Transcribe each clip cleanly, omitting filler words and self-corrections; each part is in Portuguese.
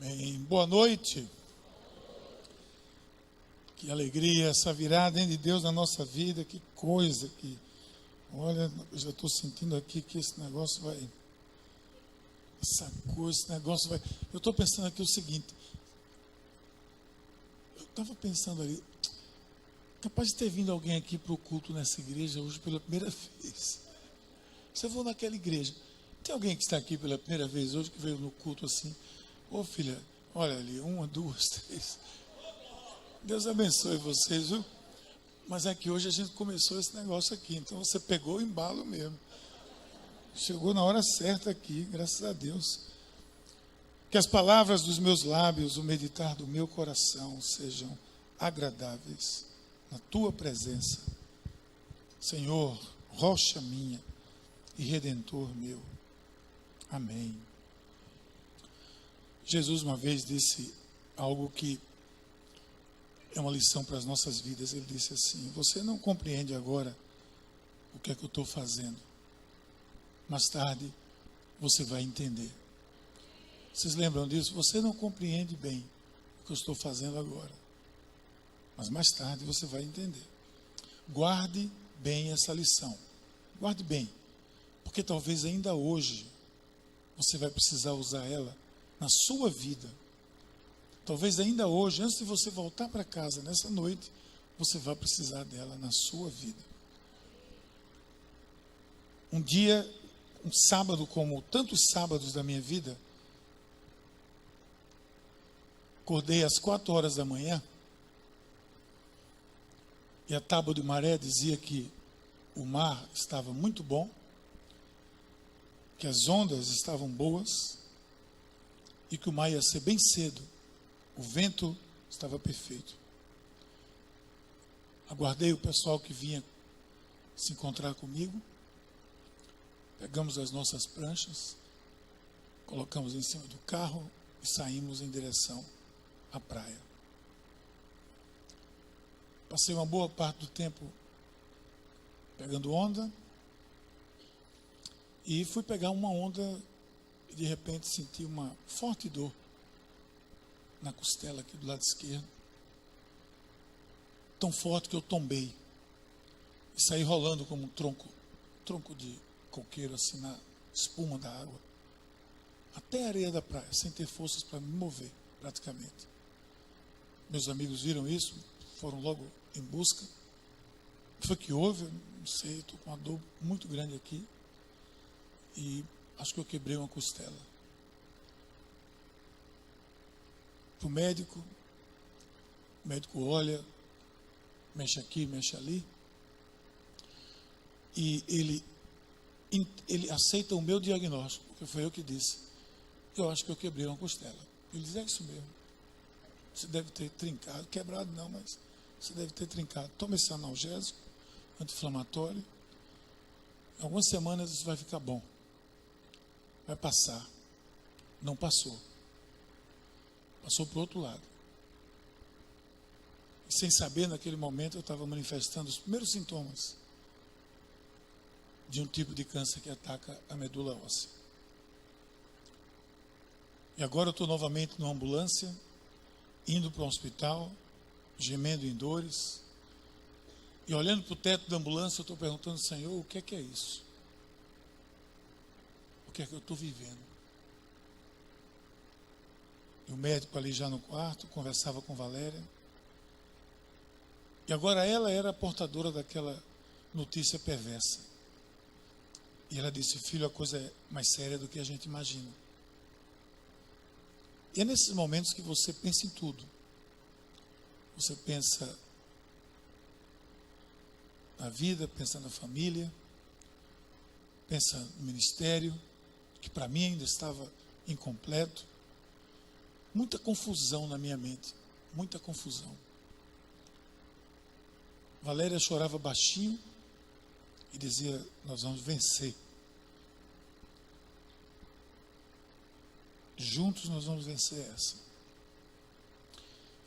Amém. Boa noite. Que alegria essa virada, hein, de Deus na nossa vida. Que coisa que... Olha, eu já estou sentindo aqui que esse negócio vai... esse negócio vai... Eu estou pensando aqui o seguinte. Eu estava pensando ali. Capaz de ter vindo alguém aqui para o culto nessa igreja hoje pela primeira vez. Se eu vou naquela igreja, tem alguém que está aqui pela primeira vez hoje, que veio no culto assim? Ô filha, olha ali, 1, 2, 3. Deus abençoe vocês, viu? Mas é que hoje a gente começou esse negócio aqui, então você pegou o embalo mesmo. Chegou na hora certa aqui, graças a Deus. Que as palavras dos meus lábios, o meditar do meu coração sejam agradáveis na tua presença, Senhor, rocha minha e redentor meu. Amém. Jesus uma vez disse algo que é uma lição para as nossas vidas. Ele disse assim: você não compreende agora o que é que eu estou fazendo. Mais tarde você vai entender. Vocês lembram disso? Você não compreende bem o que eu estou fazendo agora, mas mais tarde você vai entender. Guarde bem essa lição. Guarde bem, porque talvez ainda hoje você vai precisar usar ela na sua vida. Talvez ainda hoje, antes de você voltar para casa nessa noite, você vai precisar dela na sua vida. Um dia, um sábado, como tantos sábados da minha vida, acordei às 4 horas da manhã e a tábua de maré dizia que o mar estava muito bom, que as ondas estavam boas e que o mar ia ser bem cedo. O vento estava perfeito. Aguardei o pessoal que vinha se encontrar comigo. Pegamos as nossas pranchas, colocamos em cima do carro e saímos em direção à praia. Passei uma boa parte do tempo pegando onda e fui pegar uma onda e de repente senti uma forte dor na costela aqui do lado esquerdo, tão forte que eu tombei e saí rolando como um tronco de coqueiro assim na espuma da água, até a areia da praia, sem ter forças para me mover praticamente. Meus amigos viram isso, foram logo em busca. O que foi que houve? Eu não sei, estou com uma dor muito grande aqui e acho que eu quebrei uma costela. Para o médico olha, mexe aqui, mexe ali, e ele aceita o meu diagnóstico, porque foi eu que disse: eu acho que eu quebrei uma costela. Ele diz: é isso mesmo, você deve ter trincado, quebrado não, mas você deve ter trincado. Toma esse analgésico, anti-inflamatório, em algumas semanas isso vai ficar bom, vai passar. Não passou. Passou para o outro lado. E sem saber, naquele momento, eu estava manifestando os primeiros sintomas de um tipo de câncer que ataca a medula óssea. E agora eu estou novamente numa ambulância, indo para um hospital, gemendo em dores, e olhando para o teto da ambulância, eu estou perguntando: Senhor, o que é isso? O que é que eu estou vivendo? E o médico ali já no quarto, conversava com Valéria. E agora ela era a portadora daquela notícia perversa. E ela disse: filho, a coisa é mais séria do que a gente imagina. E é nesses momentos que você pensa em tudo. Você pensa na vida, pensa na família, pensa no ministério, que para mim ainda estava incompleto. Muita confusão na minha mente, muita confusão. Valéria chorava baixinho e dizia: nós vamos vencer. Juntos nós vamos vencer essa.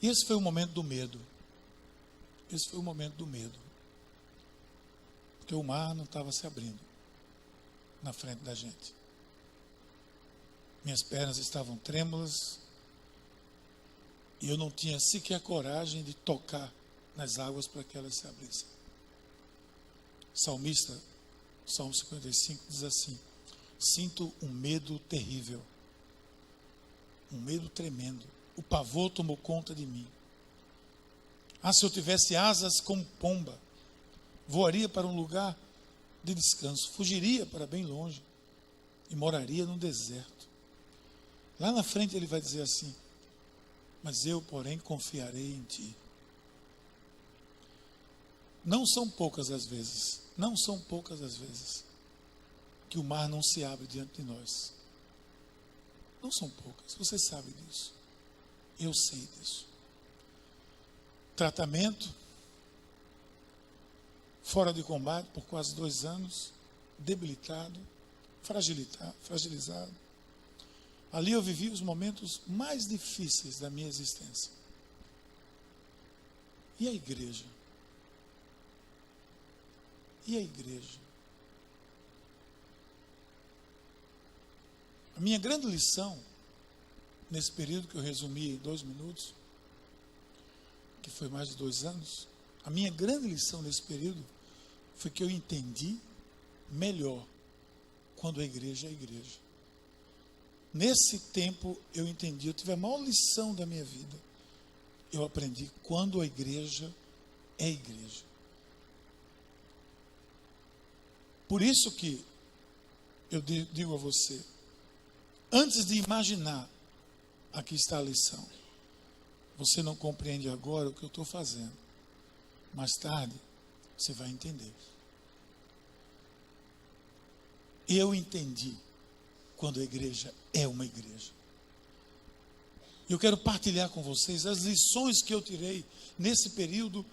E esse foi o momento do medo. Esse foi o momento do medo. Porque o mar não estava se abrindo na frente da gente. Minhas pernas estavam trêmulas, E eu não tinha sequer coragem de tocar nas águas para que elas se abrissem. O salmista, Salmo 55, diz assim: sinto um medo terrível, um medo tremendo. O pavor tomou conta de mim. Ah, se eu tivesse asas como pomba, voaria para um lugar de descanso, fugiria para bem longe e moraria no deserto. Lá na frente ele vai dizer assim: mas eu, porém, confiarei em ti. Não são poucas as vezes que o mar não se abre diante de nós. Não são poucas, você sabe disso. Eu sei disso. Tratamento, fora de combate por quase 2 anos, debilitado, fragilizado. Ali eu vivi os momentos mais difíceis da minha existência. E a igreja? E a igreja? A minha grande lição, nesse período que eu resumi em 2 minutos, que foi mais de 2 anos, a minha grande lição nesse período foi que eu entendi melhor quando a igreja é a igreja. Nesse tempo eu entendi, eu tive a maior lição da minha vida. Eu aprendi quando a igreja é a igreja. Por isso que eu digo a você, antes de imaginar, aqui está a lição. Você não compreende agora o que eu estou fazendo. Mais tarde, você vai entender. Eu entendi quando a igreja é uma igreja. Eu quero partilhar com vocês as lições que eu tirei nesse período,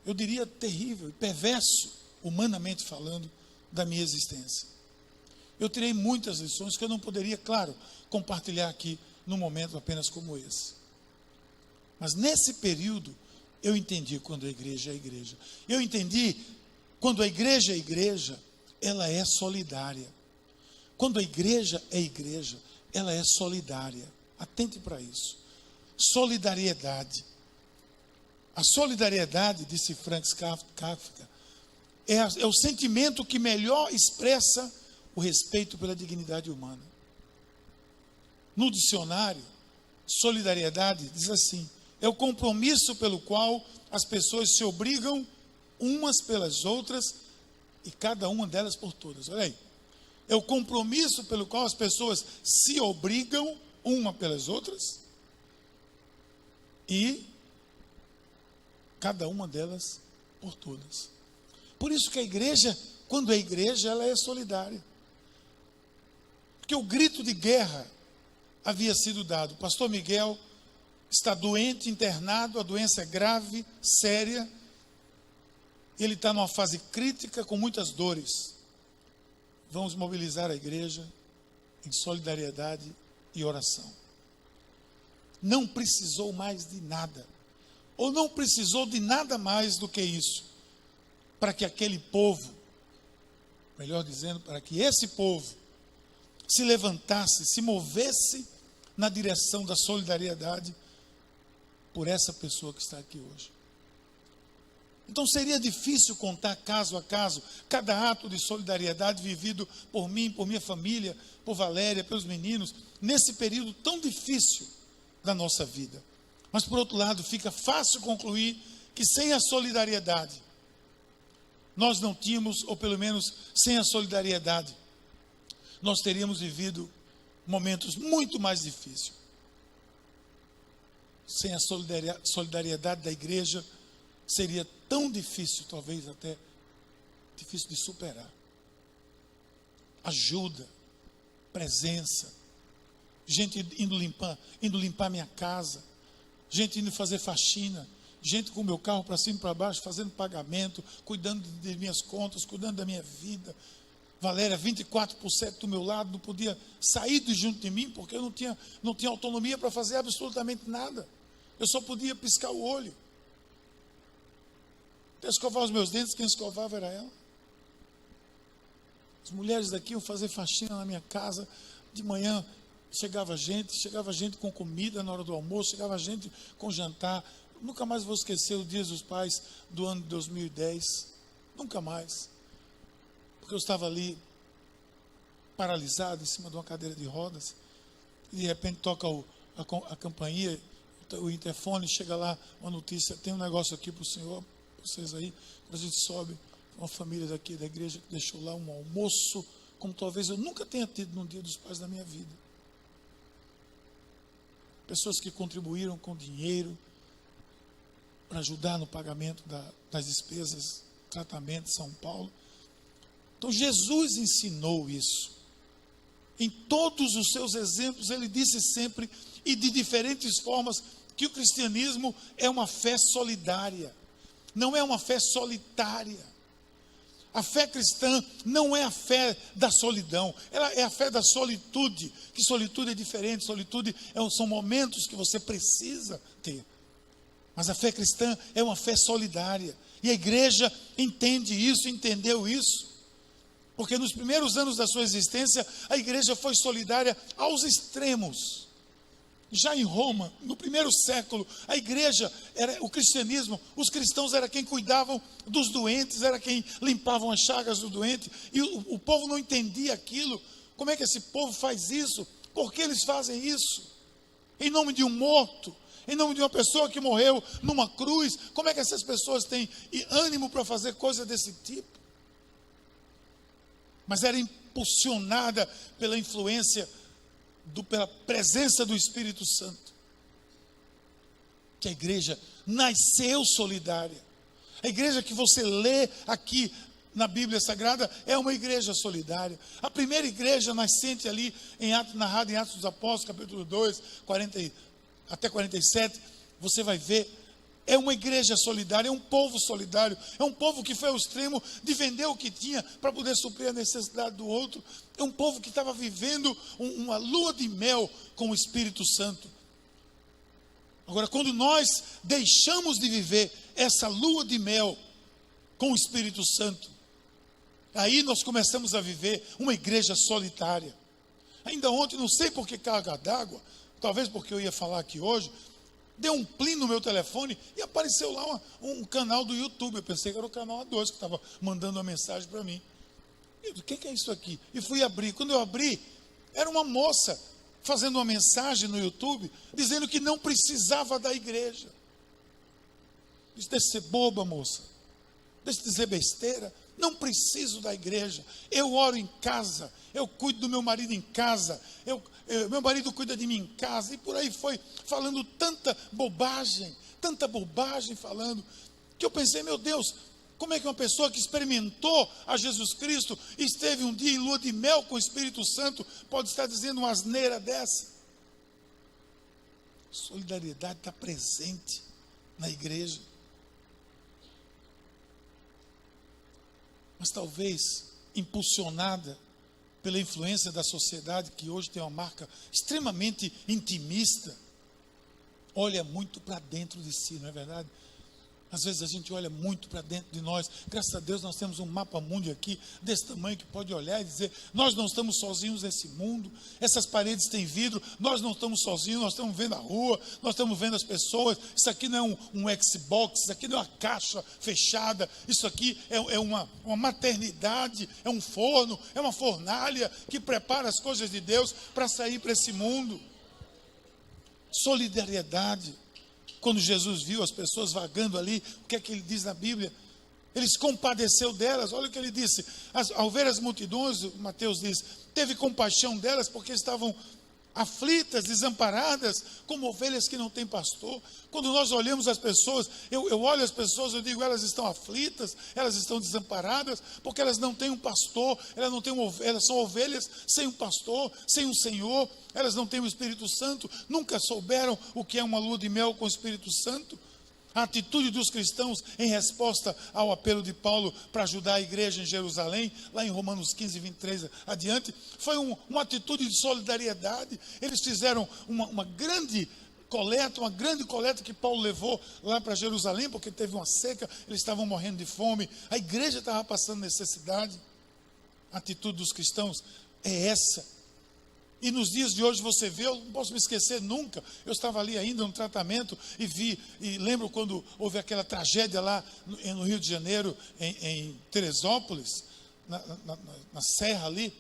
eu diria terrível e perverso, humanamente falando, da minha existência. Eu tirei muitas lições que eu não poderia, claro, compartilhar aqui num momento apenas como esse. Mas nesse período, eu entendi quando a igreja é a igreja. Eu entendi quando a igreja é a igreja, ela é solidária. Quando a igreja é igreja, ela é solidária. Atente para isso. Solidariedade. A solidariedade, disse Franz Kafka, é o sentimento que melhor expressa o respeito pela dignidade humana. No dicionário, solidariedade diz assim: é o compromisso pelo qual as pessoas se obrigam umas pelas outras e cada uma delas por todas. Olha aí. É o compromisso pelo qual as pessoas se obrigam uma pelas outras e cada uma delas por todas. Por isso que a igreja, quando é igreja, ela é solidária. Porque o grito de guerra havia sido dado. O pastor Miguel está doente, internado, a doença é grave, séria. Ele está numa fase crítica, com muitas dores. Vamos mobilizar a igreja em solidariedade e oração. Não precisou mais de nada, ou não precisou de nada mais do que isso, para que aquele povo, melhor dizendo, para que esse povo se levantasse, se movesse na direção da solidariedade por essa pessoa que está aqui hoje. Então seria difícil contar caso a caso cada ato de solidariedade vivido por mim, por minha família, por Valéria, pelos meninos, nesse período tão difícil da nossa vida. Mas por outro lado, fica fácil concluir que sem a solidariedade, nós não tínhamos, ou pelo menos sem a solidariedade, nós teríamos vivido momentos muito mais difíceis. Sem a solidariedade da igreja, seria tão difícil, talvez até difícil de superar. Ajuda, presença, gente indo limpar minha casa, gente indo fazer faxina, gente com o meu carro para cima e para baixo, fazendo pagamento, cuidando de minhas contas, cuidando da minha vida. Valéria, 24% do meu lado, não podia sair de junto de mim, porque eu não tinha autonomia para fazer absolutamente nada. Eu só podia piscar o olho. Até escovar os meus dentes, quem escovava era ela. As mulheres daqui iam fazer faxina na minha casa, de manhã chegava gente com comida na hora do almoço, chegava gente com jantar. Nunca mais vou esquecer o Dia dos Pais do ano de 2010. Nunca mais. Porque eu estava ali, paralisado, em cima de uma cadeira de rodas. E de repente toca a campainha, o interfone, chega lá uma notícia: tem um negócio aqui para o senhor, vocês aí. Quando a gente sobe, uma família daqui da igreja que deixou lá um almoço, como talvez eu nunca tenha tido no Dia dos Pais da minha vida. Pessoas que contribuíram com dinheiro para ajudar no pagamento das despesas, tratamento de São Paulo. Então Jesus ensinou isso. Em todos os seus exemplos, ele disse sempre, e de diferentes formas, que o cristianismo é uma fé solidária, não é uma fé solitária. A fé cristã não é a fé da solidão, ela é a fé da solitude, que solitude é diferente, solitude são momentos que você precisa ter. Mas a fé cristã é uma fé solidária, e a igreja entende isso, entendeu isso, porque nos primeiros anos da sua existência, a igreja foi solidária aos extremos. Já em Roma, no primeiro século, a igreja, o cristianismo, os cristãos eram quem cuidavam dos doentes, era quem limpavam as chagas do doente, e o povo não entendia aquilo. Como é que esse povo faz isso? Por que eles fazem isso? Em nome de um morto, em nome de uma pessoa que morreu numa cruz, como é que essas pessoas têm ânimo para fazer coisa desse tipo? Mas era impulsionada pela influência pela presença do Espírito Santo, que a igreja nasceu solidária. A igreja que você lê aqui na Bíblia Sagrada é uma igreja solidária. A primeira igreja nascente ali, narrada em Atos dos Apóstolos, capítulo 2, 40 até 47, você vai ver, é uma igreja solidária, é um povo solidário, é um povo que foi ao extremo de vender o que tinha para poder suprir a necessidade do outro. É um povo que estava vivendo uma lua de mel com o Espírito Santo. Agora, quando nós deixamos de viver essa lua de mel com o Espírito Santo, aí nós começamos a viver uma igreja solitária. Ainda ontem, não sei por que carga d'água, talvez porque eu ia falar aqui hoje, deu um plim no meu telefone e apareceu lá um canal do YouTube. Eu pensei que era o canal A2 que estava mandando uma mensagem para mim. Eu disse: o que é isso aqui? E fui abrir. Quando eu abri, era uma moça fazendo uma mensagem no YouTube, dizendo que não precisava da igreja. Disse: deixa de ser boba, moça. Deixa de dizer besteira. Não preciso da igreja. Eu oro em casa. Eu cuido do meu marido em casa. Meu marido cuida de mim em casa. E por aí foi falando tanta bobagem falando, que eu pensei: meu Deus, como é que uma pessoa que experimentou a Jesus Cristo, esteve um dia em lua de mel com o Espírito Santo, pode estar dizendo uma asneira dessa? Solidariedade está presente na igreja. Mas talvez impulsionada pela influência da sociedade, que hoje tem uma marca extremamente intimista, olha muito para dentro de si, não é verdade? Às vezes a gente olha muito para dentro de nós. Graças a Deus nós temos um mapa mundi aqui, desse tamanho, que pode olhar e dizer: nós não estamos sozinhos nesse mundo, essas paredes têm vidro, nós não estamos sozinhos, nós estamos vendo a rua, nós estamos vendo as pessoas. Isso aqui não é um Xbox, isso aqui não é uma caixa fechada, isso aqui é uma maternidade, é um forno, é uma fornalha que prepara as coisas de Deus para sair para esse mundo. Solidariedade. Quando Jesus viu as pessoas vagando ali, o que é que ele diz na Bíblia? Ele se compadeceu delas. Olha o que ele disse: ao ver as multidões, Mateus diz, teve compaixão delas, porque estavam aflitas, desamparadas, como ovelhas que não têm pastor. Quando nós olhamos as pessoas, eu olho as pessoas, eu digo: elas estão aflitas, elas estão desamparadas, porque elas não têm um pastor, elas são ovelhas sem um pastor, sem um Senhor, elas não têm o Espírito Santo, nunca souberam o que é uma lua de mel com o Espírito Santo. A atitude dos cristãos em resposta ao apelo de Paulo para ajudar a igreja em Jerusalém, lá em Romanos 15, 23 adiante, foi uma atitude de solidariedade. Eles fizeram uma grande coleta que Paulo levou lá para Jerusalém, porque teve uma seca, eles estavam morrendo de fome, a igreja estava passando necessidade. A atitude dos cristãos é essa. E nos dias de hoje você vê, eu não posso me esquecer nunca. Eu estava ali ainda no tratamento e vi, e lembro quando houve aquela tragédia lá no Rio de Janeiro, em Teresópolis, na serra ali.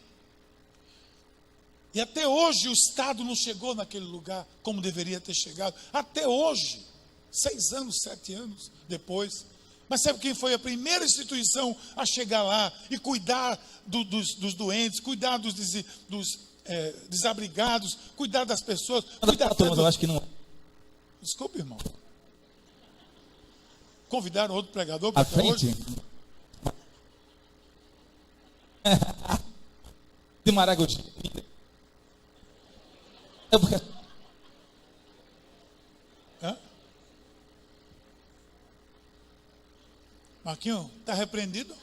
E até hoje o Estado não chegou naquele lugar como deveria ter chegado. Até hoje, 6 anos, 7 anos depois. Mas sabe quem foi a primeira instituição a chegar lá e cuidar dos doentes, cuidar dos desabrigados, cuidar das pessoas? Cuidar Eu acho que não. Desculpe, irmão. Convidaram outro pregador para À cá frente? hoje? De Maragogi. É porque... Hã? Marquinhos, está repreendido?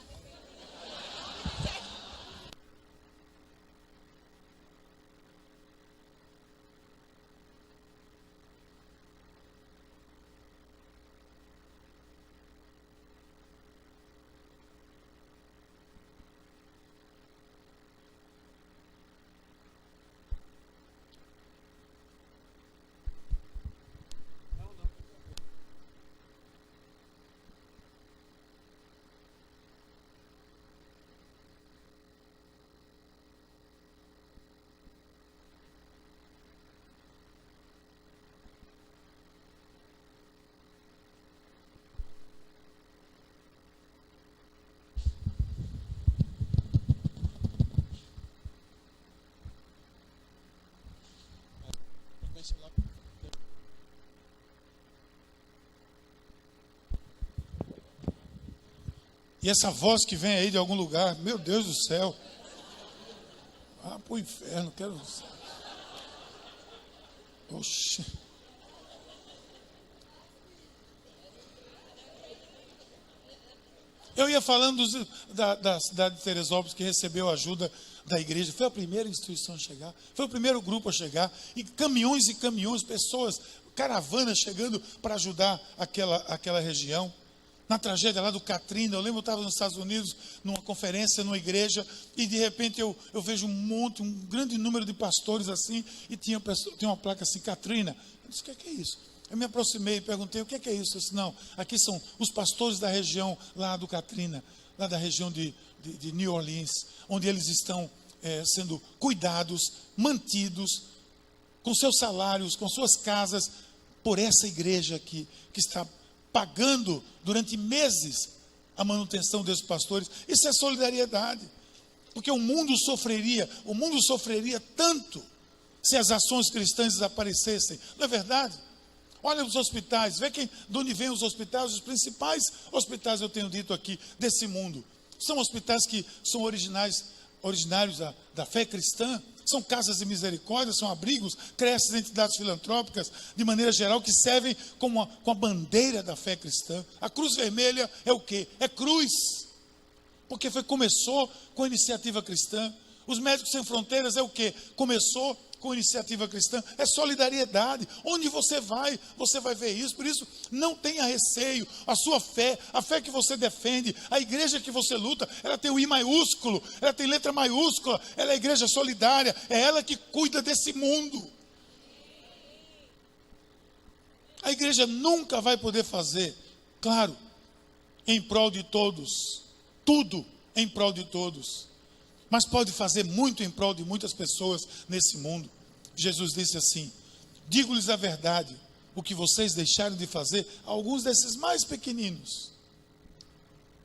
E essa voz que vem aí de algum lugar, meu Deus do céu. Ah, para o inferno, quero. Oxi. Eu ia falando da cidade de Teresópolis, que recebeu ajuda da igreja. Foi a primeira instituição a chegar, foi o primeiro grupo a chegar. E caminhões, pessoas, caravanas chegando para ajudar aquela região. Na tragédia lá do Katrina, eu lembro, eu estava nos Estados Unidos, numa conferência, numa igreja, e de repente eu vejo um grande número de pastores assim, e tinha uma placa assim, Katrina. Eu disse, o que é isso? Eu me aproximei e perguntei, o que é isso? Eu disse, não, aqui são os pastores da região lá do Katrina, lá da região de New Orleans, onde eles estão sendo cuidados, mantidos, com seus salários, com suas casas, por essa igreja aqui, que está pagando durante meses a manutenção desses pastores. Isso é solidariedade, porque o mundo sofreria tanto se as ações cristãs desaparecessem, não é verdade? Olha os hospitais, vê de onde vêm os hospitais. Os principais hospitais, eu tenho dito aqui, desse mundo, são hospitais que são originários da fé cristã. São casas de misericórdia, são abrigos, creches, entidades filantrópicas, de maneira geral, que servem com a bandeira da fé cristã. A cruz vermelha é o quê? É cruz, porque começou com a iniciativa cristã. Os Médicos Sem Fronteiras é o quê? Começou com iniciativa cristã, é solidariedade. Onde você vai ver isso. Por isso, não tenha receio. A sua fé, a fé que você defende, a igreja que você luta, ela tem o I maiúsculo, ela tem letra maiúscula, ela é a igreja solidária, é ela que cuida desse mundo. A igreja nunca vai poder fazer, claro, em prol de todos, tudo em prol de todos, mas pode fazer muito em prol de muitas pessoas nesse mundo. Jesus disse assim, digo-lhes a verdade, o que vocês deixaram de fazer, alguns desses mais pequeninos,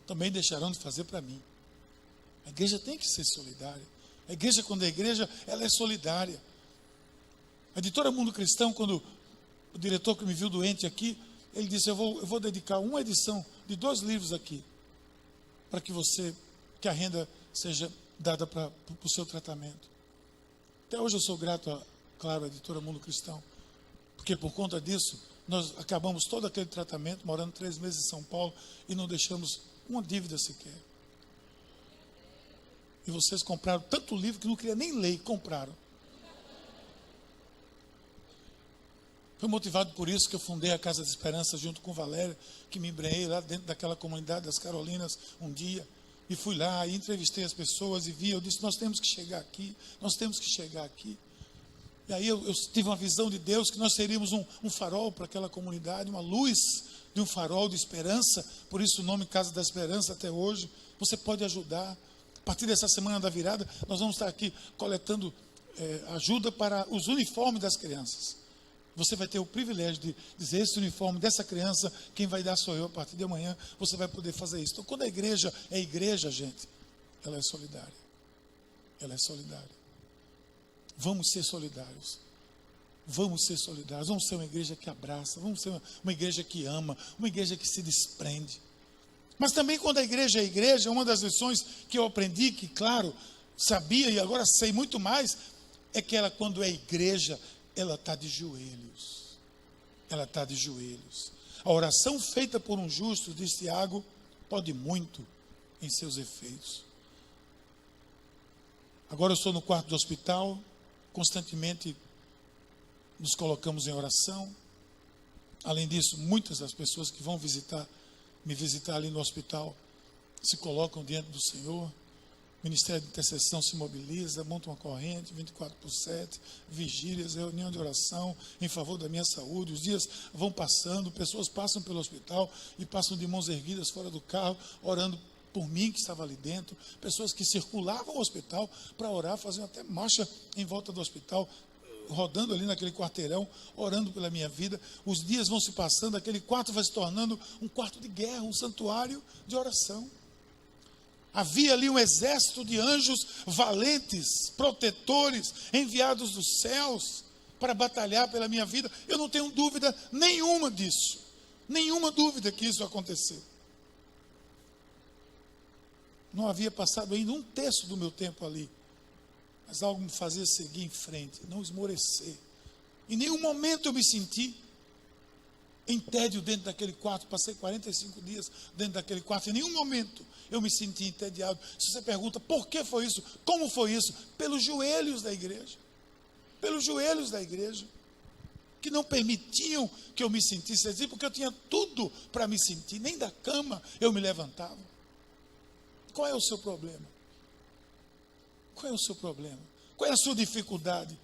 também deixarão de fazer para mim. A igreja tem que ser solidária. A igreja, quando é igreja, ela é solidária. A editora Mundo Cristão, quando o diretor que me viu doente aqui, ele disse, eu vou dedicar uma edição de 2 livros aqui, para que a renda seja dada para o seu tratamento. Até hoje eu sou grato à editora Mundo Cristão, porque por conta disso, nós acabamos todo aquele tratamento, morando 3 meses em São Paulo, e não deixamos uma dívida sequer. E vocês compraram tanto livro que não queria nem ler, e compraram. Foi motivado por isso que eu fundei a Casa de Esperança junto com Valéria, que me embrenhei lá dentro daquela comunidade das Carolinas um dia, e fui lá e entrevistei as pessoas e vi, eu disse, nós temos que chegar aqui, E aí eu tive uma visão de Deus que nós seríamos um farol para aquela comunidade, uma luz de um farol de esperança. Por isso o nome Casa da Esperança até hoje. Você pode ajudar. A partir dessa semana da virada, nós vamos estar aqui coletando ajuda para os uniformes das crianças. Você vai ter o privilégio de dizer: esse uniforme dessa criança, quem vai dar sou eu. A partir de amanhã você vai poder fazer isso. Então, quando a igreja é igreja, gente, ela é solidária. Ela é solidária. Vamos ser solidários. Vamos ser solidários. Vamos ser uma igreja que abraça. Vamos ser uma igreja que ama. Uma igreja que se desprende. Mas também quando a igreja é igreja, uma das lições que eu aprendi, que claro, sabia e agora sei muito mais, é que ela, quando é igreja, ela está de joelhos. Ela está de joelhos. A oração feita por um justo, diz Tiago, pode muito em seus efeitos. Agora eu estou no quarto do hospital, constantemente nos colocamos em oração. Além disso, muitas das pessoas que vão me visitar ali no hospital, se colocam diante do Senhor. O Ministério de Intercessão se mobiliza, monta uma corrente, 24/7, vigílias, reunião de oração em favor da minha saúde. Os dias vão passando, pessoas passam pelo hospital e passam de mãos erguidas fora do carro, orando por mim que estava ali dentro. Pessoas que circulavam o hospital para orar, faziam até marcha em volta do hospital, rodando ali naquele quarteirão, orando pela minha vida. Os dias vão se passando, aquele quarto vai se tornando um quarto de guerra, um santuário de oração. Havia ali um exército de anjos valentes, protetores, enviados dos céus para batalhar pela minha vida. Eu não tenho dúvida nenhuma disso. Nenhuma dúvida que isso aconteceu. Não havia passado ainda um terço do meu tempo ali. Mas algo me fazia seguir em frente, não esmorecer. Em nenhum momento eu me senti em tédio dentro daquele quarto. Passei 45 dias dentro daquele quarto. Em nenhum momento eu me senti entediado. Se você pergunta por que foi isso, como foi isso? Pelos joelhos da igreja. Pelos joelhos da igreja. Que não permitiam que eu me sentisse assim, porque eu tinha tudo para me sentir. Nem da cama eu me levantava. Qual é o seu problema? Qual é o seu problema? Qual é a sua dificuldade?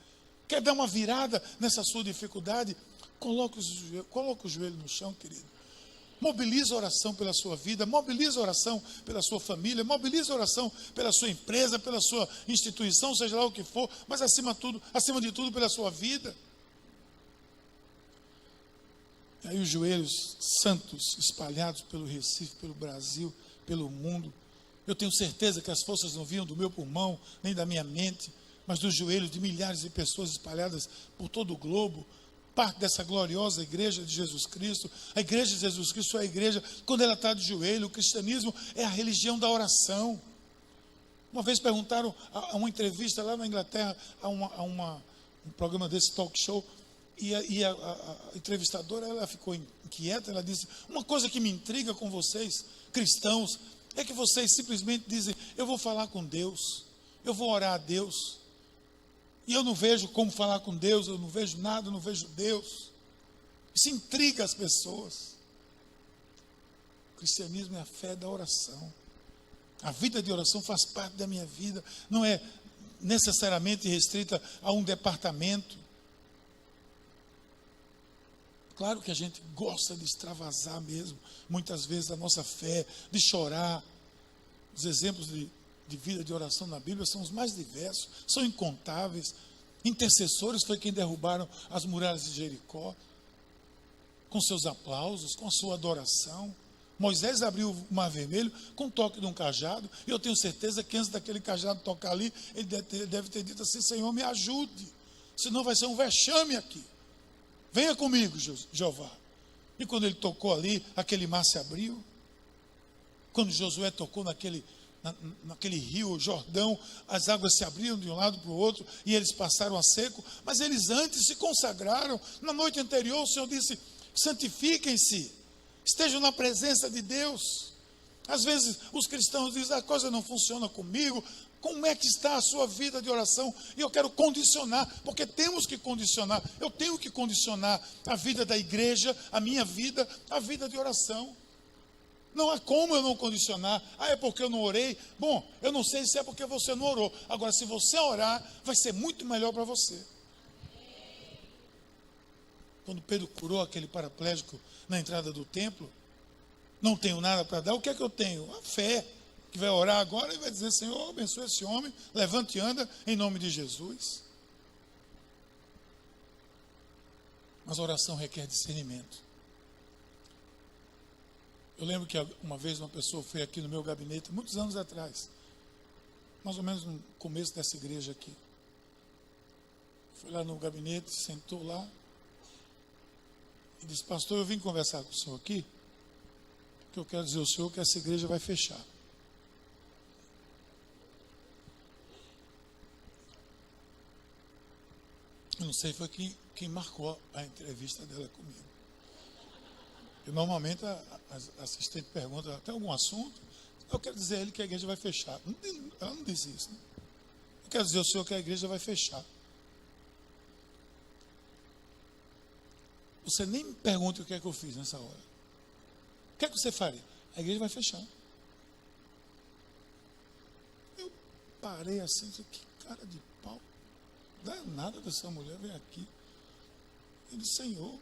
Quer dar uma virada nessa sua dificuldade? Coloque o joelho no chão, querido. Mobilize a oração pela sua vida, mobilize a oração pela sua família, mobilize a oração pela sua empresa, pela sua instituição, seja lá o que for, mas acima de tudo pela sua vida. E aí os joelhos santos espalhados pelo Recife, pelo Brasil, pelo mundo. Eu tenho certeza que as forças não vinham do meu pulmão, nem da minha mente, mas dos joelhos de milhares de pessoas espalhadas por todo o globo, parte dessa gloriosa igreja de Jesus Cristo. A igreja de Jesus Cristo é a igreja, quando ela está de joelho. O cristianismo é a religião da oração. Uma vez perguntaram a uma entrevista lá na Inglaterra, um programa desse talk show, e a entrevistadora, ela ficou inquieta. Ela disse: uma coisa que me intriga com vocês, cristãos, é que vocês simplesmente dizem: eu vou falar com Deus, eu vou orar a Deus, e eu não vejo como falar com Deus, eu não vejo nada, eu não vejo Deus. Isso intriga as pessoas. O cristianismo é a fé da oração. A vida de oração faz parte da minha vida, não é necessariamente restrita a um departamento. Claro que a gente gosta de extravasar mesmo, muitas vezes, a nossa fé, de chorar. Os exemplos de vida de oração na Bíblia são os mais diversos, são incontáveis. Intercessores foi quem derrubaram as muralhas de Jericó, com seus aplausos, com a sua adoração. Moisés abriu o Mar Vermelho com o toque de um cajado, e eu tenho certeza que antes daquele cajado tocar ali, ele deve ter dito assim: Senhor, me ajude, senão vai ser um vexame aqui. Venha comigo, Jeová. E quando ele tocou ali, aquele mar se abriu. Quando Josué tocou naquele rio Jordão, as águas se abriram de um lado para o outro e eles passaram a seco. Mas eles antes se consagraram. Na noite anterior o Senhor disse: santifiquem-se, estejam na presença de Deus. Às vezes os cristãos dizem: a coisa não funciona comigo. Como é que está a sua vida de oração? E eu quero condicionar, porque temos que condicionar. Eu tenho que condicionar a vida da igreja, a minha vida, a vida de oração. Não há como eu não condicionar. É porque eu não orei? Bom, eu não sei se é porque você não orou. Agora, se você orar, vai ser muito melhor para você. Quando Pedro curou aquele paraplégico na entrada do templo, não tenho nada para dar, o que é que eu tenho? A fé, que vai orar agora e vai dizer, Senhor, abençoe esse homem, levante e anda em nome de Jesus. Mas a oração requer discernimento. Eu lembro que uma vez uma pessoa foi aqui no meu gabinete, muitos anos atrás, mais ou menos no começo dessa igreja aqui. Foi lá no gabinete, sentou lá e disse, pastor, eu vim conversar com o senhor aqui, porque eu quero dizer ao senhor que essa igreja vai fechar. Eu não sei, foi quem marcou a entrevista dela comigo. Eu, normalmente a assistente pergunta, tem algum assunto? Eu quero dizer a ele que a igreja vai fechar. Ela não disse isso, né? Eu quero dizer ao senhor que a igreja vai fechar. Você nem me pergunte o que é que eu fiz nessa hora. O que é que você faria? A igreja vai fechar. Eu parei assim, disse, que cara de pau. Não dá nada dessa mulher, vem aqui. Ele disse, Senhor,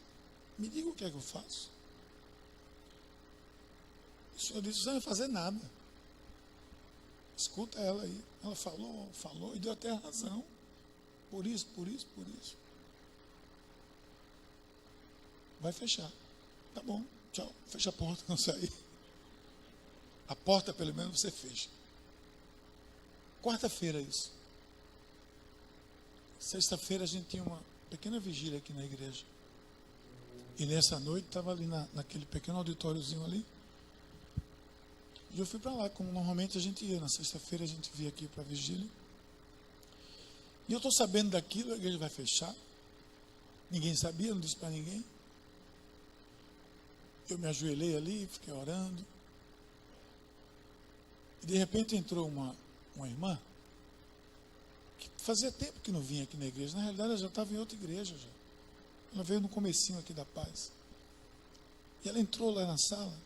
me diga o que é que eu faço. O Senhor disse, você não vai fazer nada. Escuta ela aí. Ela falou e deu até a razão. Por isso. Vai fechar. Tá bom, tchau. Fecha a porta quando sair. A porta, pelo menos, você fecha. Quarta-feira isso. Sexta-feira a gente tinha uma pequena vigília aqui na igreja. E nessa noite estava ali naquele pequeno auditóriozinho ali. E eu fui para lá, como normalmente a gente ia. Na sexta-feira a gente via aqui para a vigília. E eu estou sabendo daquilo, a igreja vai fechar. Ninguém sabia, não disse para ninguém. Eu me ajoelhei ali, fiquei orando. E de repente entrou uma irmã, que fazia tempo que não vinha aqui na igreja. Na realidade ela já estava em outra igreja já. Ela veio no comecinho aqui da paz. E ela entrou lá na sala.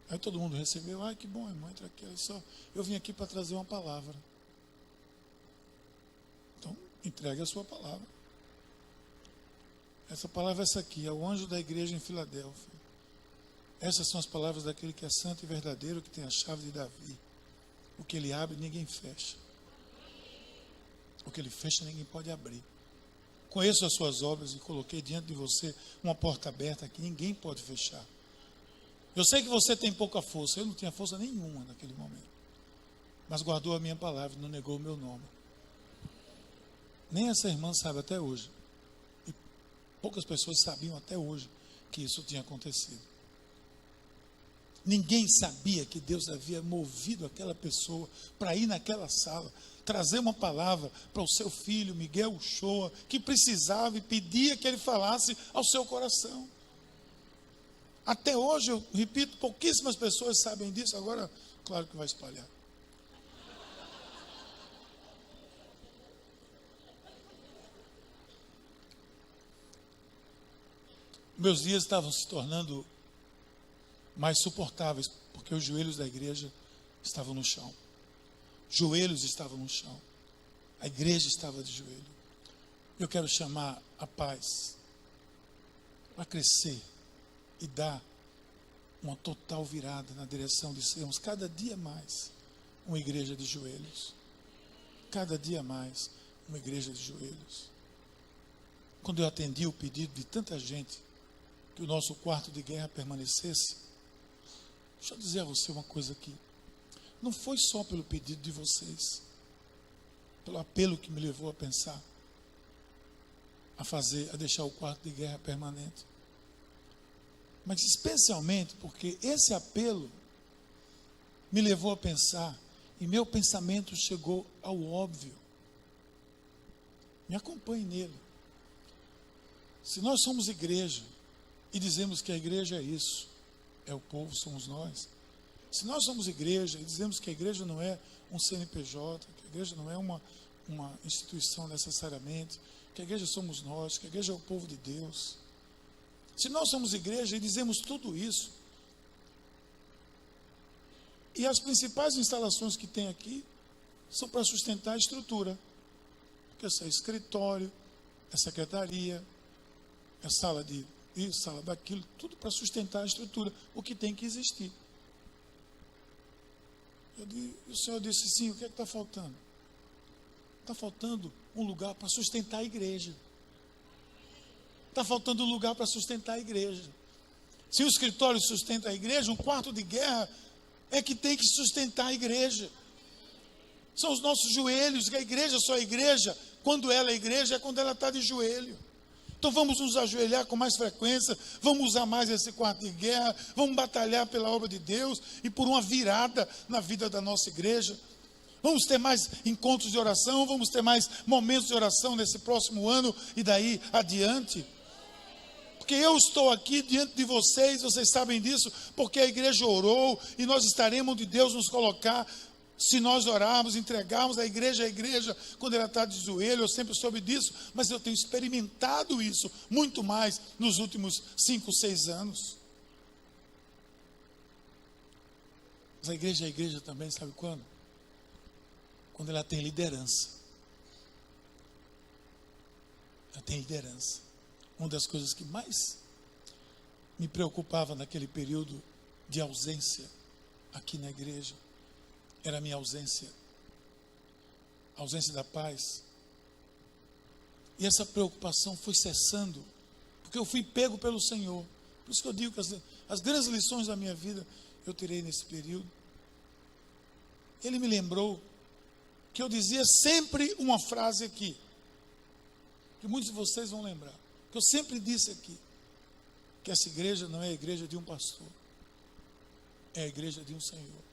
Aí todo mundo recebeu, ai que bom, irmão, entra aqui. Ela disse, eu vim aqui para trazer uma palavra. Então, entregue a sua palavra. Essa palavra é essa aqui, é o anjo da igreja em Filadélfia. Essas são as palavras daquele que é santo e verdadeiro, que tem a chave de Davi. O que ele abre, ninguém fecha. O que ele fecha, ninguém pode abrir. Conheço as suas obras e coloquei diante de você uma porta aberta que ninguém pode fechar. Eu sei que você tem pouca força, eu não tinha força nenhuma naquele momento. Mas guardou a minha palavra e não negou o meu nome. Nem essa irmã sabe até hoje. E poucas pessoas sabiam até hoje que isso tinha acontecido. Ninguém sabia que Deus havia movido aquela pessoa para ir naquela sala, trazer uma palavra para o seu filho, Miguel Uchoa, que precisava e pedia que ele falasse ao seu coração. Até hoje, eu repito, pouquíssimas pessoas sabem disso, agora, claro que vai espalhar. Meus dias estavam se tornando mais suportáveis, porque os joelhos da igreja estavam no chão. Joelhos estavam no chão. A igreja estava de joelho. Eu quero chamar a paz para crescer e dar uma total virada na direção de sermos cada dia mais uma igreja de joelhos. Cada dia mais uma igreja de joelhos. Quando eu atendi o pedido de tanta gente que o nosso quarto de guerra permanecesse, deixa eu dizer a você uma coisa aqui. Não foi só pelo pedido de vocês, pelo apelo que me levou a pensar, a deixar o quarto de guerra permanente. Mas especialmente porque esse apelo me levou a pensar, e meu pensamento chegou ao óbvio. Me acompanhe nele. Se nós somos igreja, e dizemos que a igreja é isso, é o povo, somos nós. Se nós somos igreja, e dizemos que a igreja não é um CNPJ, que a igreja não é uma instituição necessariamente, que a igreja somos nós, que a igreja é o povo de Deus. Se nós somos igreja e dizemos tudo isso, e as principais instalações que tem aqui são para sustentar a estrutura, porque isso é escritório, é secretaria, é sala de isso, sala daquilo, tudo para sustentar a estrutura, o que tem que existir. O Senhor disse, sim, o que é que está faltando? Está faltando um lugar para sustentar a igreja. Está faltando um lugar para sustentar a igreja. Se o escritório sustenta a igreja, um quarto de guerra é que tem que sustentar a igreja. São os nossos joelhos, que a igreja só é igreja, quando ela é igreja, é quando ela está de joelho. Então vamos nos ajoelhar com mais frequência, vamos usar mais esse quarto de guerra, vamos batalhar pela obra de Deus e por uma virada na vida da nossa igreja. Vamos ter mais encontros de oração, vamos ter mais momentos de oração nesse próximo ano e daí adiante. Porque eu estou aqui diante de vocês, vocês sabem disso, porque a igreja orou e nós estaremos onde Deus nos colocar. Se nós orarmos, entregarmos a igreja, quando ela está de joelho, eu sempre soube disso, mas eu tenho experimentado isso muito mais nos últimos 5, 6 anos. Mas a igreja também, sabe quando? Quando ela tem liderança. Ela tem liderança. Uma das coisas que mais me preocupava naquele período de ausência aqui na igreja era a minha ausência da paz. E essa preocupação foi cessando, porque eu fui pego pelo Senhor. Por isso que eu digo que as grandes lições da minha vida eu tirei nesse período. Ele me lembrou que eu dizia sempre uma frase aqui, que muitos de vocês vão lembrar, que eu sempre disse aqui, que essa igreja não é a igreja de um pastor, é a igreja de um Senhor.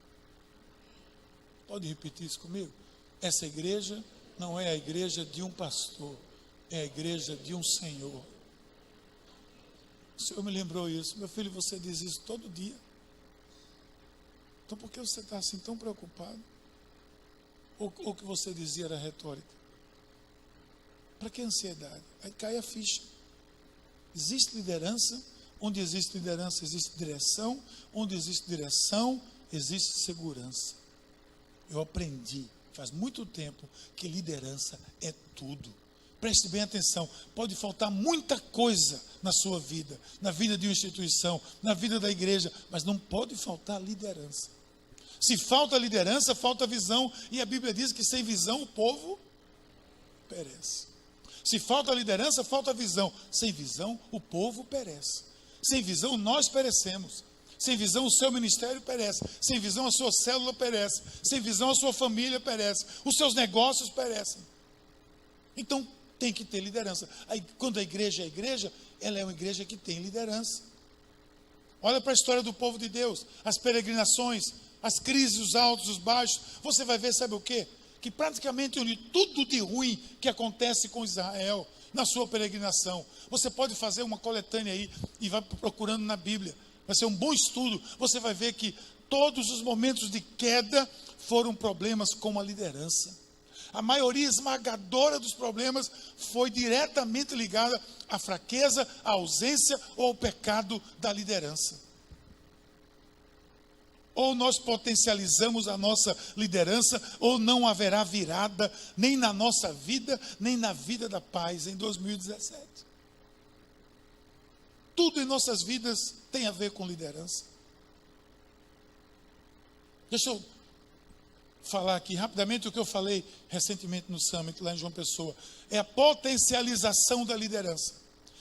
Pode repetir isso comigo? Essa igreja não é a igreja de um pastor, é a igreja de um Senhor. O Senhor me lembrou isso. Meu filho, você diz isso todo dia. Então por que você está assim tão preocupado? Ou o que você dizia era retórica? Para que ansiedade? Aí cai a ficha. Existe liderança. Onde existe liderança, existe direção. Onde existe direção, existe segurança. Eu aprendi, faz muito tempo, que liderança é tudo. Preste bem atenção, pode faltar muita coisa na sua vida, na vida de uma instituição, na vida da igreja, mas não pode faltar liderança. Se falta liderança, falta visão, e a Bíblia diz que sem visão o povo perece. Se falta liderança, falta visão. Sem visão, o povo perece. Sem visão, nós perecemos. Sem visão, o seu ministério perece. Sem visão, a sua célula perece. Sem visão, a sua família perece. Os seus negócios perecem. Então, tem que ter liderança. Aí, quando a igreja é igreja, ela é uma igreja que tem liderança. Olha para a história do povo de Deus. As peregrinações, as crises, os altos, os baixos. Você vai ver, sabe o quê? Que praticamente tudo de ruim que acontece com Israel na sua peregrinação. Você pode fazer uma coletânea aí e vai procurando na Bíblia. Vai ser um bom estudo. Você vai ver que todos os momentos de queda foram problemas com a liderança. A maioria esmagadora dos problemas foi diretamente ligada à fraqueza, à ausência ou ao pecado da liderança. Ou nós potencializamos a nossa liderança, ou não haverá virada nem na nossa vida, nem na vida da paz em 2017. Tudo em nossas vidas tem a ver com liderança. Deixa eu falar aqui rapidamente o que eu falei recentemente no Summit, lá em João Pessoa. É a potencialização da liderança.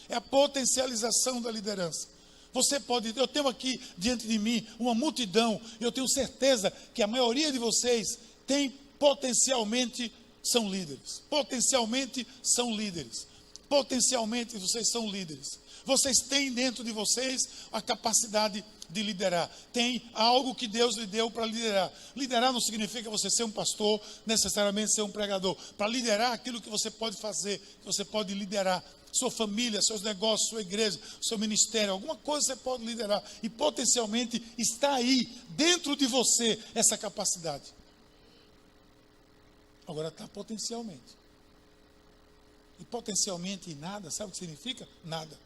É a potencialização da liderança. Você pode, eu tenho aqui diante de mim uma multidão, e eu tenho certeza que a maioria de vocês são líderes. Potencialmente são líderes. Potencialmente vocês são líderes. Vocês têm dentro de vocês a capacidade de liderar. Tem algo que Deus lhe deu para liderar. Liderar não significa você ser um pastor, necessariamente ser um pregador. Para liderar aquilo que você pode fazer, que você pode liderar. Sua família, seus negócios, sua igreja, seu ministério, alguma coisa você pode liderar. E potencialmente está aí, dentro de você, essa capacidade. Agora está potencialmente. E potencialmente em nada, sabe o que significa? Nada.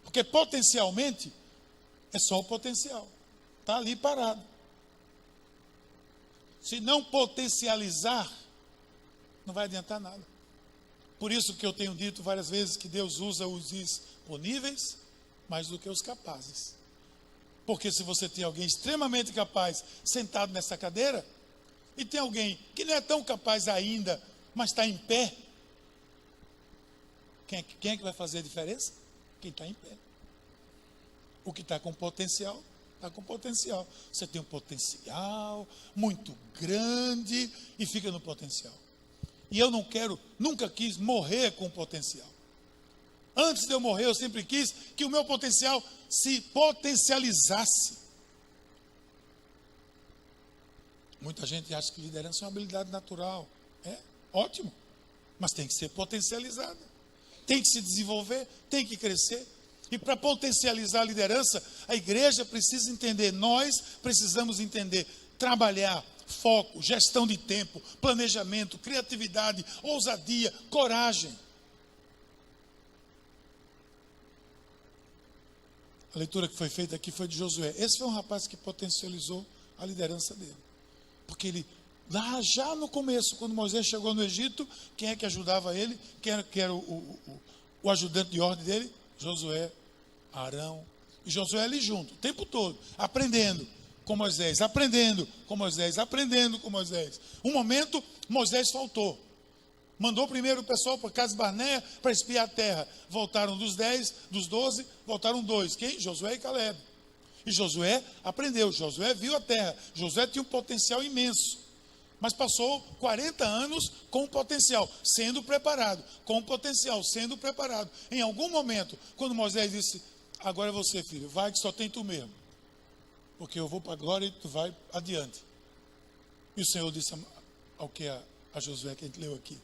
Porque potencialmente é só o potencial. Está ali parado. Se não potencializar, não vai adiantar nada. Por isso que eu tenho dito várias vezes que Deus usa os disponíveis mais do que os capazes. Porque se você tem alguém extremamente capaz sentado nessa cadeira, e tem alguém que não é tão capaz ainda, mas está em pé, quem é que vai fazer a diferença? Quem está em pé. O que está com potencial, está com potencial. Você tem um potencial muito grande e fica no potencial. E eu nunca quis morrer com potencial. Antes de eu morrer, eu sempre quis que o meu potencial se potencializasse. Muita gente acha que liderança é uma habilidade natural. É ótimo, mas tem que ser potencializada. Tem que se desenvolver, tem que crescer. E para potencializar a liderança, a igreja precisa entender, nós precisamos entender, trabalhar, foco, gestão de tempo, planejamento, criatividade, ousadia, coragem. A leitura que foi feita aqui foi de Josué. Esse foi um rapaz que potencializou a liderança dele. Porque ele, lá já no começo, quando Moisés chegou no Egito, quem é que ajudava ele? Quem era o ajudante de ordem dele? Josué, Arão. E Josué ali junto, o tempo todo, aprendendo com Moisés, aprendendo com Moisés, aprendendo com Moisés. Um momento, Moisés faltou. Mandou primeiro o pessoal para Cades Barneia para espiar a terra. Voltaram dos 10, dos 12, voltaram 2. Quem? Josué e Caleb. E Josué aprendeu, Josué viu a terra. Josué tinha um potencial imenso. Mas passou 40 anos com o potencial, sendo preparado. Com o potencial, sendo preparado. Em algum momento, quando Moisés disse, agora é você, filho, vai que só tem tu mesmo. Porque eu vou para a glória e tu vai adiante. E o Senhor disse ao que a Josué, que a gente leu aqui.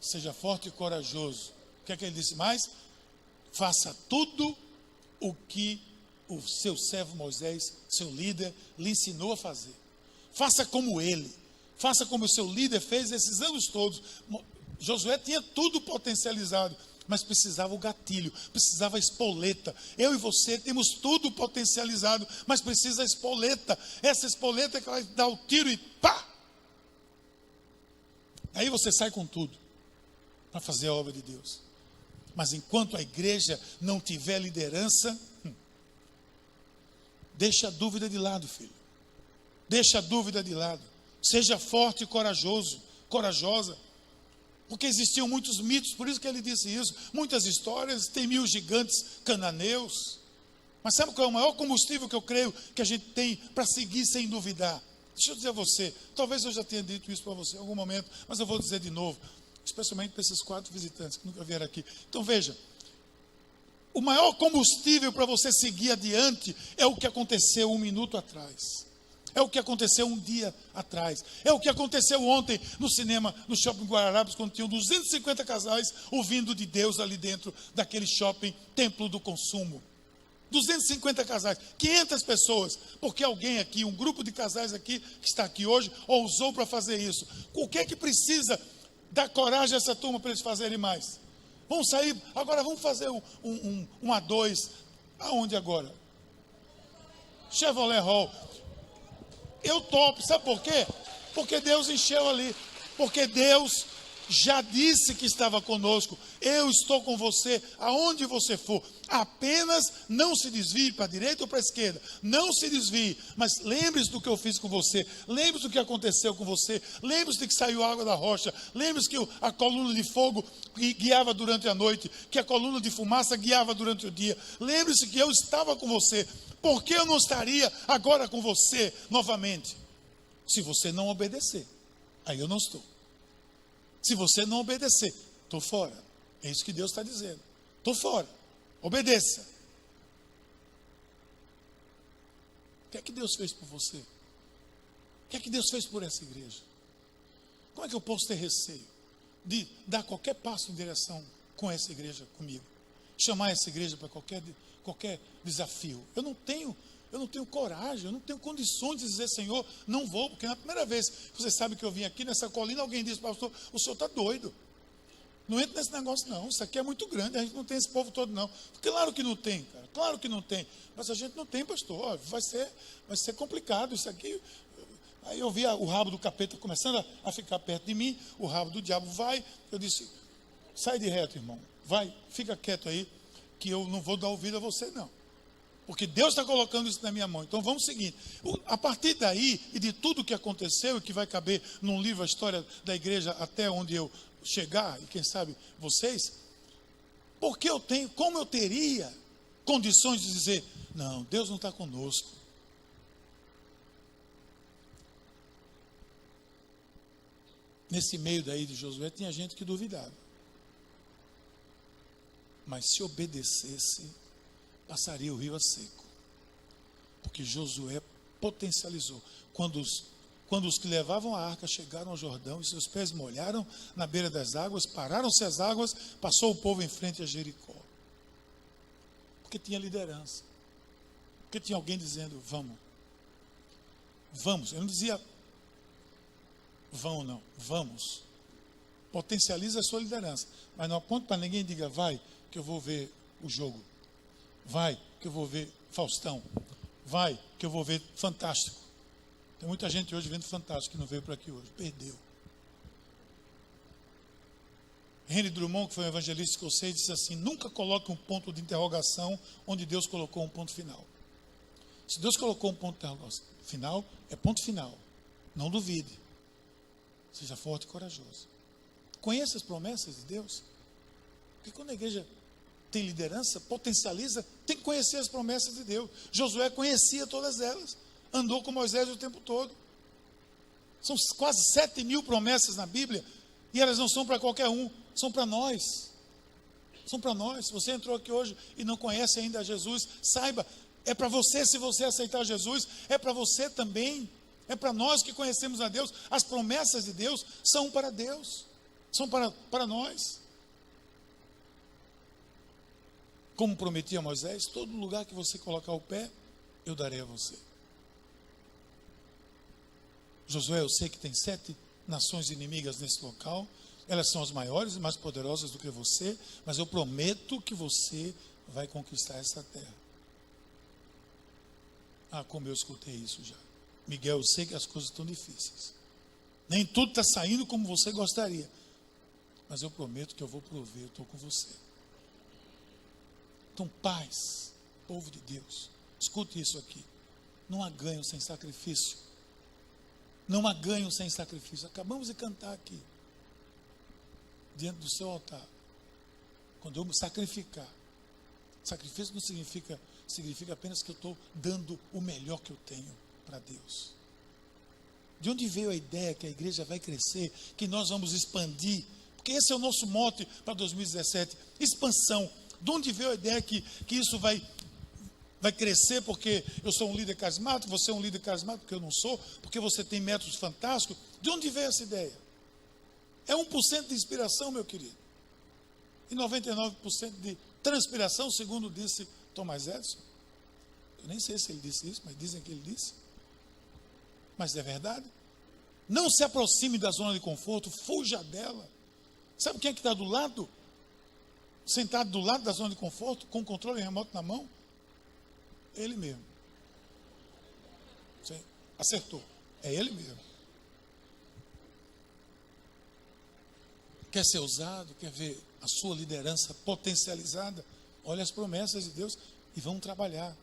Seja forte e corajoso. O que é que ele disse mais? Faça tudo o que o seu servo Moisés, seu líder, lhe ensinou a fazer. Faça como ele. Faça como o seu líder fez esses anos todos. Josué tinha tudo potencializado, mas precisava o gatilho, precisava a espoleta. Eu e você temos tudo potencializado, mas precisa a espoleta. Essa espoleta que vai dar o tiro e pá! Aí você sai com tudo para fazer a obra de Deus. Mas enquanto a igreja não tiver liderança, deixa a dúvida de lado, filho. Deixa a dúvida de lado. Seja forte e corajoso, corajosa. Porque existiam muitos mitos, por isso que ele disse isso. Muitas histórias, tem 1000 gigantes cananeus. Mas sabe qual é o maior combustível que eu creio que a gente tem para seguir sem duvidar? Deixa eu dizer a você, talvez eu já tenha dito isso para você em algum momento, mas eu vou dizer de novo, especialmente para esses 4 visitantes que nunca vieram aqui. Então veja, o maior combustível para você seguir adiante é o que aconteceu 1 minuto atrás. É o que aconteceu um dia atrás. É o que aconteceu ontem no cinema, no Shopping Guararapes, quando tinham 250 casais ouvindo de Deus ali dentro daquele shopping, templo do consumo. 250 casais, 500 pessoas, porque alguém aqui, um grupo de casais aqui, que está aqui hoje, ousou para fazer isso. O que é que precisa dar coragem a essa turma para eles fazerem mais? Vamos sair, agora vamos fazer um A2, aonde agora? Chevrolet Hall. Eu topo, sabe por quê? Porque Deus encheu ali, porque Deus já disse que estava conosco. Eu estou com você aonde você for. Apenas não se desvie para a direita ou para a esquerda. Não se desvie, mas lembre-se do que eu fiz com você. Lembre-se do que aconteceu com você. Lembre-se de que saiu água da rocha. Lembre-se que a coluna de fogo guiava durante a noite, que a coluna de fumaça guiava durante o dia. Lembre-se que eu estava com você. Por que eu não estaria agora com você novamente? Se você não obedecer, aí eu não estou. Se você não obedecer, estou fora. É isso que Deus está dizendo. Estou fora. Obedeça. O que é que Deus fez por você? O que é que Deus fez por essa igreja? Como é que eu posso ter receio de dar qualquer passo em direção com essa igreja comigo? Chamar essa igreja para qualquer desafio. Eu não tenho coragem, eu não tenho condições de dizer, Senhor, não vou, porque na primeira vez, você sabe que eu vim aqui nessa colina, alguém disse, pastor, o senhor está doido. Não entra nesse negócio não, isso aqui é muito grande, a gente não tem esse povo todo não. Claro que não tem, cara, claro que não tem, mas a gente não tem, pastor, vai ser complicado isso aqui. Aí eu vi o rabo do capeta começando a ficar perto de mim, o rabo do diabo vai. Eu disse, sai de reto, irmão. Vai, fica quieto aí, que eu não vou dar ouvido a você, não. Porque Deus está colocando isso na minha mão. Então vamos seguir. A partir daí, e de tudo que aconteceu, e que vai caber num livro, a história da igreja, até onde eu chegar, e quem sabe vocês, porque como eu teria condições de dizer, não, Deus não está conosco. Nesse meio daí de Josué, tinha gente que duvidava. Mas se obedecesse, passaria o rio a seco. Porque Josué potencializou. Quando os que levavam a arca chegaram ao Jordão e seus pés molharam na beira das águas, pararam-se as águas, passou o povo em frente a Jericó. Porque tinha liderança. Porque tinha alguém dizendo, vamos. Vamos. Eu não dizia, vão não, vamos. Potencializa a sua liderança. Mas não aponte para ninguém e diga, vai, que eu vou ver o jogo. Vai, que eu vou ver Faustão. Vai, que eu vou ver Fantástico. Tem muita gente hoje vendo Fantástico que não veio para aqui hoje. Perdeu. Henry Drummond, que foi um evangelista escocês, disse assim, nunca coloque um ponto de interrogação onde Deus colocou um ponto final. Se Deus colocou um ponto de interrogação final, é ponto final. Não duvide. Seja forte e corajoso. Conheça as promessas de Deus. Porque quando a igreja tem liderança, potencializa, tem que conhecer as promessas de Deus. Josué conhecia todas elas. Andou com Moisés o tempo todo. São quase 7.000 promessas na Bíblia. E elas não são para qualquer um, são para nós. São para nós. Se você entrou aqui hoje e não conhece ainda Jesus, saiba, é para você. Se você aceitar Jesus, é para você também. É para nós que conhecemos a Deus. As promessas de Deus são para Deus. São para nós. Como prometi a Moisés, todo lugar que você colocar o pé, eu darei a você. Josué, eu sei que tem 7 nações inimigas nesse local. Elas são as maiores e mais poderosas do que você. Mas eu prometo que você vai conquistar essa terra. Ah, como eu escutei isso já. Miguel, eu sei que as coisas estão difíceis. Nem tudo está saindo como você gostaria. Mas eu prometo que eu vou prover, eu estou com você. Então, paz, povo de Deus, escute isso aqui. Não há ganho sem sacrifício. Não há ganho sem sacrifício. Acabamos de cantar aqui, diante do seu altar. Quando eu me sacrificar, sacrifício não significa apenas que eu estou dando o melhor que eu tenho para Deus. De onde veio a ideia que a igreja vai crescer, que nós vamos expandir? Porque esse é o nosso mote para 2017, expansão. De onde veio a ideia que isso vai crescer porque eu sou um líder carismático, você é um líder carismático porque eu não sou, porque você tem métodos fantásticos? De onde veio essa ideia? É 1% de inspiração, meu querido. E 99% de transpiração, segundo disse Thomas Edison. Eu nem sei se ele disse isso, mas dizem que ele disse. Mas é verdade. Não se aproxime da zona de conforto, fuja dela. Sabe quem é que está do lado? Sentado do lado da zona de conforto, com o controle remoto na mão? Ele mesmo. Você acertou. É ele mesmo. Quer ser usado? Quer ver a sua liderança potencializada? Olha as promessas de Deus e vamos trabalhar.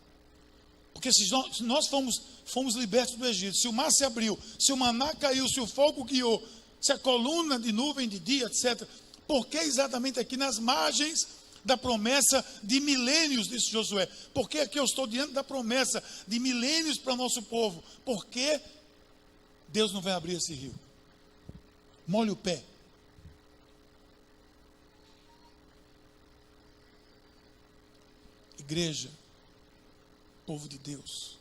Porque se nós fomos libertos do Egito, se o mar se abriu, se o maná caiu, se o fogo guiou, se a coluna de nuvem de dia, etc. Por que exatamente aqui nas margens da promessa de milênios, disse Josué? Por que aqui eu estou diante da promessa de milênios para o nosso povo? Por que Deus não vai abrir esse rio? Molhe o pé. Igreja, povo de Deus,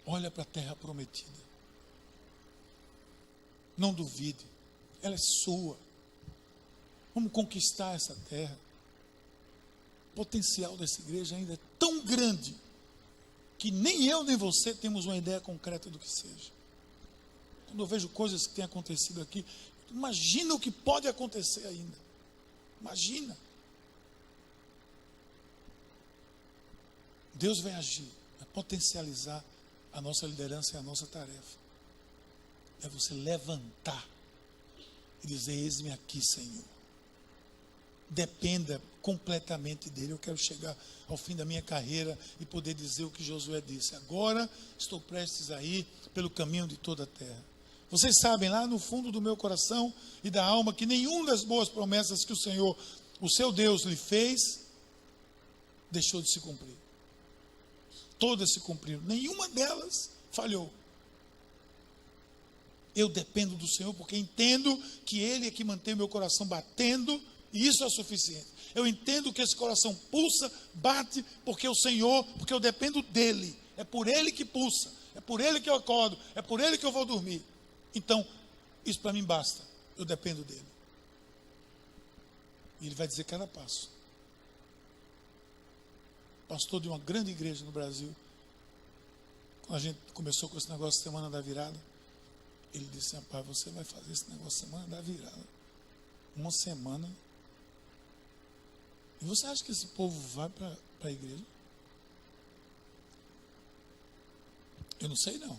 olha para a terra prometida. Não duvide, ela é sua. Vamos conquistar essa terra. O potencial dessa igreja ainda é tão grande que nem eu nem você temos uma ideia concreta do que seja. Quando eu vejo coisas que têm acontecido aqui, imagina o que pode acontecer ainda. Imagina. Deus vai agir, vai potencializar a nossa liderança e a nossa tarefa. é você levantar e dizer: eis-me aqui, Senhor. Dependa completamente dele. Eu quero chegar ao fim da minha carreira e poder dizer o que Josué disse: agora estou prestes a ir pelo caminho de toda a terra. Vocês sabem lá no fundo do meu coração e da alma que nenhuma das boas promessas que o Senhor, o seu Deus, lhe fez, deixou de se cumprir. Todas se cumpriram, nenhuma delas falhou. Eu dependo do Senhor porque entendo que Ele é que mantém meu coração batendo, e isso é suficiente. Eu entendo que esse coração pulsa, bate, porque o Senhor, porque eu dependo dEle. É por Ele que pulsa, é por Ele que eu acordo, é por Ele que eu vou dormir. Então, isso para mim basta. Eu dependo dEle. E Ele vai dizer cada passo. Pastor de uma grande igreja no Brasil, quando a gente começou com esse negócio de Semana da Virada, ele disse: rapaz, você vai fazer esse negócio Semana da Virada, uma semana, e você acha que esse povo vai para a igreja? Eu não sei não.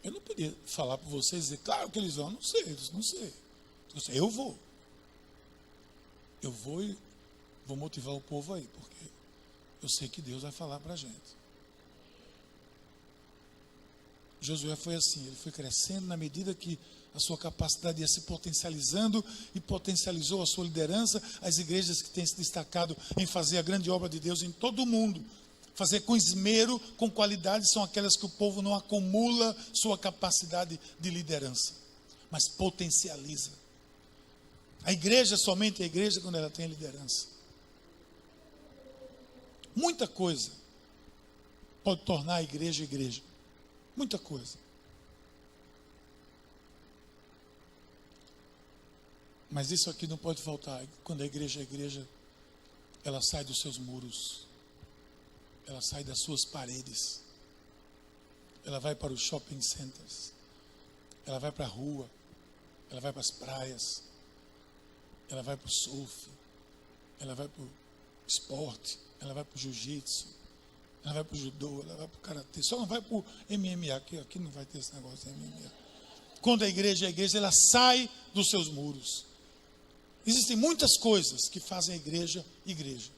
Eu não podia falar para vocês e dizer: claro que eles vão. Não sei, não sei. Eu vou e vou motivar o povo aí, porque eu sei que Deus vai falar para a gente. Josué foi assim, ele foi crescendo na medida que a sua capacidade ia se potencializando e potencializou a sua liderança. As igrejas que têm se destacado em fazer a grande obra de Deus em todo o mundo, fazer com esmero, com qualidade, são aquelas que o povo não acumula sua capacidade de liderança, mas potencializa. A igreja, somente a igreja, quando ela tem liderança. Muita coisa pode tornar a igreja igreja. Muita coisa. Mas isso aqui não pode faltar. Quando a igreja é igreja, ela sai dos seus muros. Ela sai das suas paredes. Ela vai para os shopping centers. Ela vai para a rua. Ela vai para as praias. Ela vai para o surf. Ela vai para o esporte. Ela vai para o jiu-jitsu. Ela vai para o judô, ela vai para o karatê. Só não vai para o MMA, que aqui não vai ter esse negócio de MMA. Quando a igreja é igreja, ela sai dos seus muros. Existem muitas coisas que fazem a igreja igreja.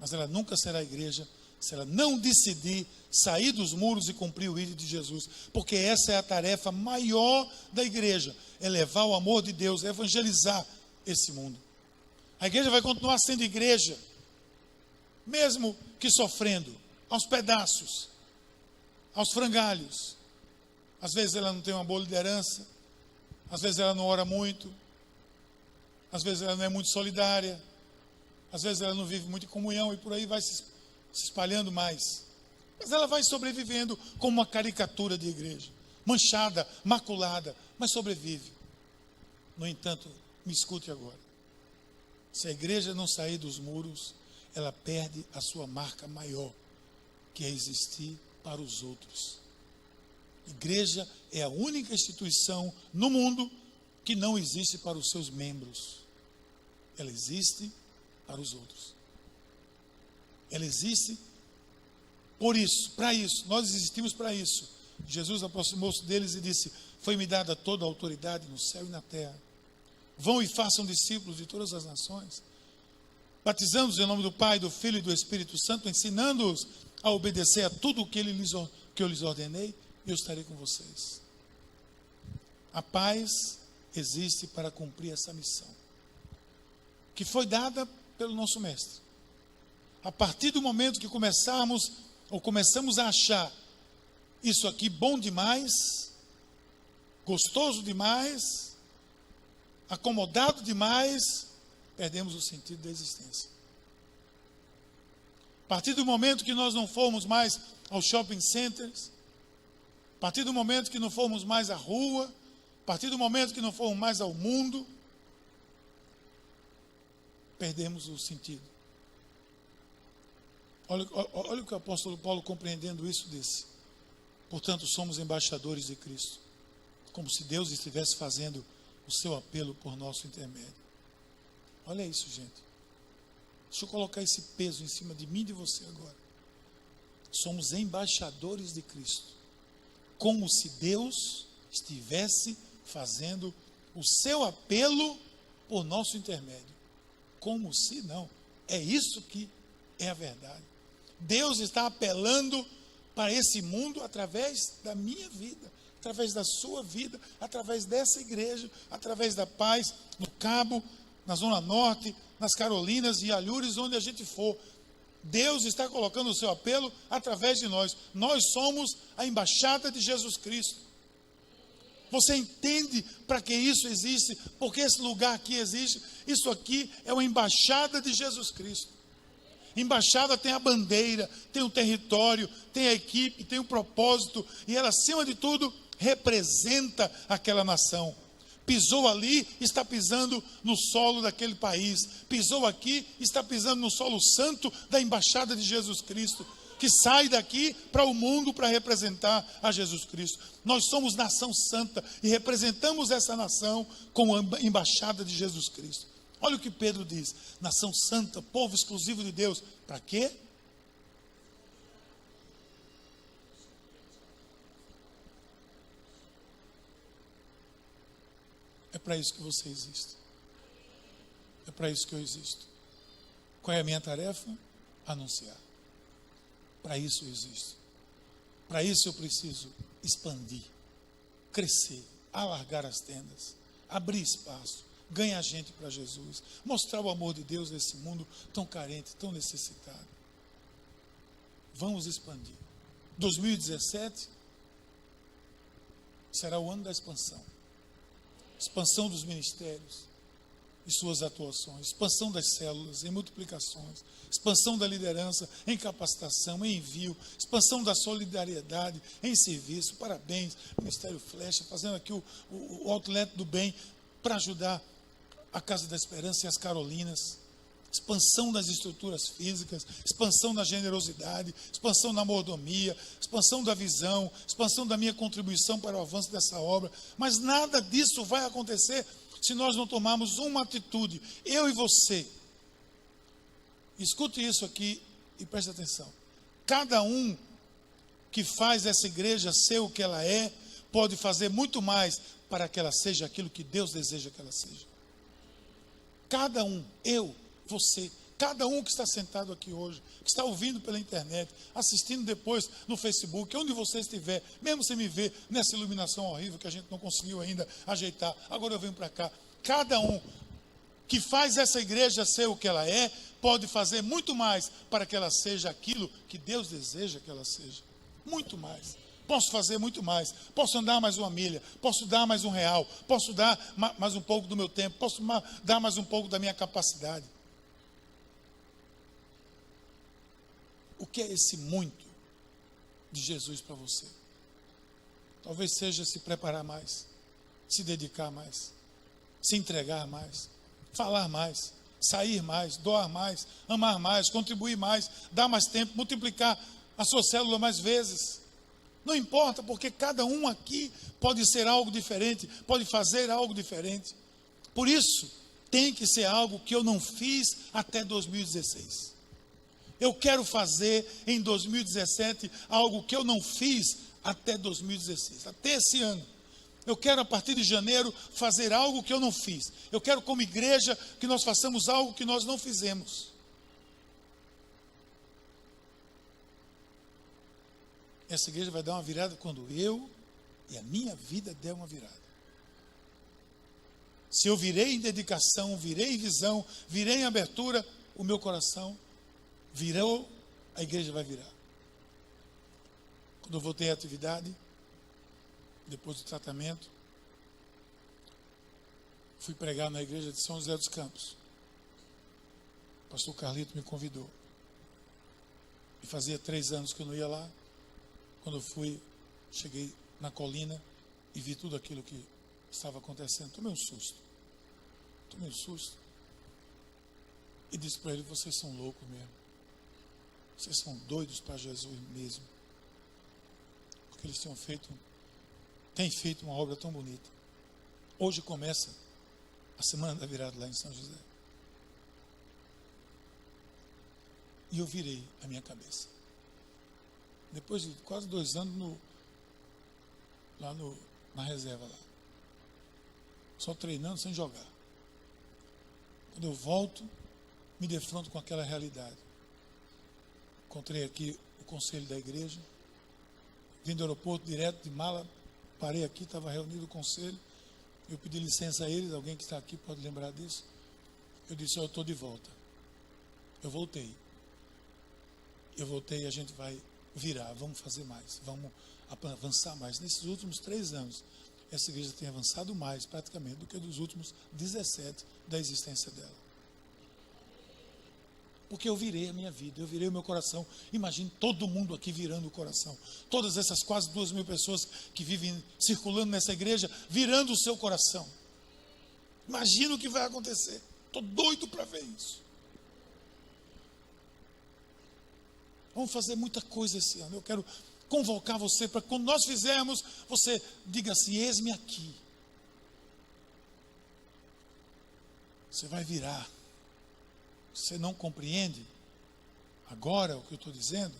Mas ela nunca será igreja se ela não decidir sair dos muros e cumprir o ídolo de Jesus. Porque essa é a tarefa maior da igreja. É levar o amor de Deus, é evangelizar esse mundo. A igreja vai continuar sendo igreja, mesmo que sofrendo, aos pedaços, aos frangalhos. Às vezes ela não tem uma boa liderança, às vezes ela não ora muito, às vezes ela não é muito solidária, às vezes ela não vive muito em comunhão, e por aí vai se espalhando mais. Mas ela vai sobrevivendo como uma caricatura de igreja, manchada, maculada, mas sobrevive. No entanto, me escute agora. Se a igreja não sair dos muros, ela perde a sua marca maior, que é existir para os outros. Igreja é a única instituição no mundo que não existe para os seus membros. Ela existe para os outros. Ela existe por isso, para isso. Nós existimos para isso. Jesus aproximou-se deles e disse: foi-me dada toda a autoridade no céu e na terra. Vão e façam discípulos de todas as nações, batizando-os em nome do Pai, do Filho e do Espírito Santo, ensinando-os a obedecer a tudo o que eu lhes ordenei, e eu estarei com vocês. A paz existe para cumprir essa missão, que foi dada pelo nosso Mestre. A partir do momento que começamos a achar isso aqui bom demais, gostoso demais, acomodado demais, perdemos o sentido da existência. A partir do momento que nós não formos mais aos shopping centers, a partir do momento que não formos mais à rua, a partir do momento que não formos mais ao mundo, perdemos o sentido. Olha o que o apóstolo Paulo, compreendendo isso, disse: portanto, somos embaixadores de Cristo, como se Deus estivesse fazendo o seu apelo por nosso intermédio. Olha isso, gente. Deixa eu colocar esse peso em cima de mim e de você agora. Somos embaixadores de Cristo, como se Deus estivesse fazendo o seu apelo por nosso intermédio. Como se não. É isso que é a verdade. Deus está apelando para esse mundo através da minha vida, através da sua vida, através dessa igreja, através da paz, no Cabo, na Zona Norte, nas Carolinas e Alhures, onde a gente for. Deus está colocando o seu apelo através de nós. Nós somos a embaixada de Jesus Cristo. Você entende para que isso existe? Porque esse lugar aqui existe. Isso aqui é uma embaixada de Jesus Cristo. Embaixada tem a bandeira, tem o território, tem a equipe, tem o propósito. E ela, acima de tudo, representa aquela nação. Pisou ali, está pisando no solo daquele país. Pisou aqui, está pisando no solo santo da embaixada de Jesus Cristo, que sai daqui para o mundo para representar a Jesus Cristo. Nós somos nação santa e representamos essa nação como embaixada de Jesus Cristo. Olha o que Pedro diz: nação santa, povo exclusivo de Deus. Para quê? É para isso que você existe. É para isso que eu existo. Qual é a minha tarefa? Anunciar. Para isso eu existo. Para isso eu preciso expandir, crescer, alargar as tendas, abrir espaço, ganhar gente para Jesus, mostrar o amor de Deus nesse mundo tão carente, tão necessitado. Vamos expandir. 2017 será o ano da expansão. Expansão dos ministérios e suas atuações, expansão das células em multiplicações, expansão da liderança em capacitação, em envio, expansão da solidariedade em serviço. Parabéns, Ministério Flecha, fazendo aqui o outlet do bem para ajudar a Casa da Esperança e as Carolinas. Expansão das estruturas físicas, expansão da generosidade, expansão da mordomia, expansão da visão, expansão da minha contribuição para o avanço dessa obra. Mas nada disso vai acontecer se nós não tomarmos uma atitude, eu e você. Escute isso aqui e preste atenção. Cada um que faz essa igreja ser o que ela é, pode fazer muito mais para que ela seja aquilo que Deus deseja que ela seja. Cada um, eu, você, cada um que está sentado aqui hoje, que está ouvindo pela internet, assistindo depois no Facebook, onde você estiver, mesmo sem me ver nessa iluminação horrível que a gente não conseguiu ainda ajeitar, agora eu venho para cá. Cada um que faz essa igreja ser o que ela é, pode fazer muito mais para que ela seja aquilo que Deus deseja que ela seja. Muito mais. Posso fazer muito mais, posso andar mais uma milha, posso dar mais R$1, posso dar mais um pouco do meu tempo, posso dar mais um pouco da minha capacidade. O que é esse muito de Jesus para você? Talvez seja se preparar mais, se dedicar mais, se entregar mais, falar mais, sair mais, doar mais, amar mais, contribuir mais, dar mais tempo, multiplicar a sua célula mais vezes. Não importa, porque cada um aqui pode ser algo diferente, pode fazer algo diferente. Por isso, tem que ser algo que eu não fiz até 2016. Eu quero fazer em 2017 algo que eu não fiz até 2016, até esse ano. Eu quero, a partir de janeiro, fazer algo que eu não fiz. Eu quero, como igreja, que nós façamos algo que nós não fizemos. Essa igreja vai dar uma virada quando eu e a minha vida der uma virada. Se eu virei em dedicação, virei em visão, virei em abertura, o meu coração virou, a igreja vai virar. Quando eu voltei à atividade, depois do tratamento, fui pregar na igreja de São José dos Campos. O pastor Carlito me convidou. E fazia 3 anos que eu não ia lá. Quando eu fui, cheguei na colina e vi tudo aquilo que estava acontecendo. Tomei um susto. E disse para ele: vocês são loucos mesmo. Vocês são doidos para Jesus mesmo. Porque eles têm feito uma obra tão bonita. Hoje começa a Semana da Virada lá em São José. E eu virei a minha cabeça. Depois de quase 2 anos lá na reserva lá. Só treinando sem jogar. Quando eu volto, me defronto com aquela realidade. Encontrei aqui o conselho da igreja. Vim do aeroporto direto de mala, parei aqui, estava reunido o conselho. Eu pedi licença a eles, alguém que está aqui pode lembrar disso. Eu disse, eu estou de volta. Eu voltei. E a gente vai virar, vamos fazer mais, vamos avançar mais. Nesses últimos 3 anos, essa igreja tem avançado mais, praticamente, do que dos últimos 17 da existência dela. Porque eu virei a minha vida, eu virei o meu coração. Imagine todo mundo aqui virando o coração. Todas essas quase 2.000 pessoas que vivem circulando nessa igreja, virando o seu coração. Imagina o que vai acontecer. Estou doido para ver isso. Vamos fazer muita coisa esse ano. Eu quero convocar você para que quando nós fizermos, você diga assim, eis-me aqui. Você vai virar. Você não compreende agora o que eu estou dizendo,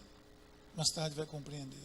mais tarde vai compreender.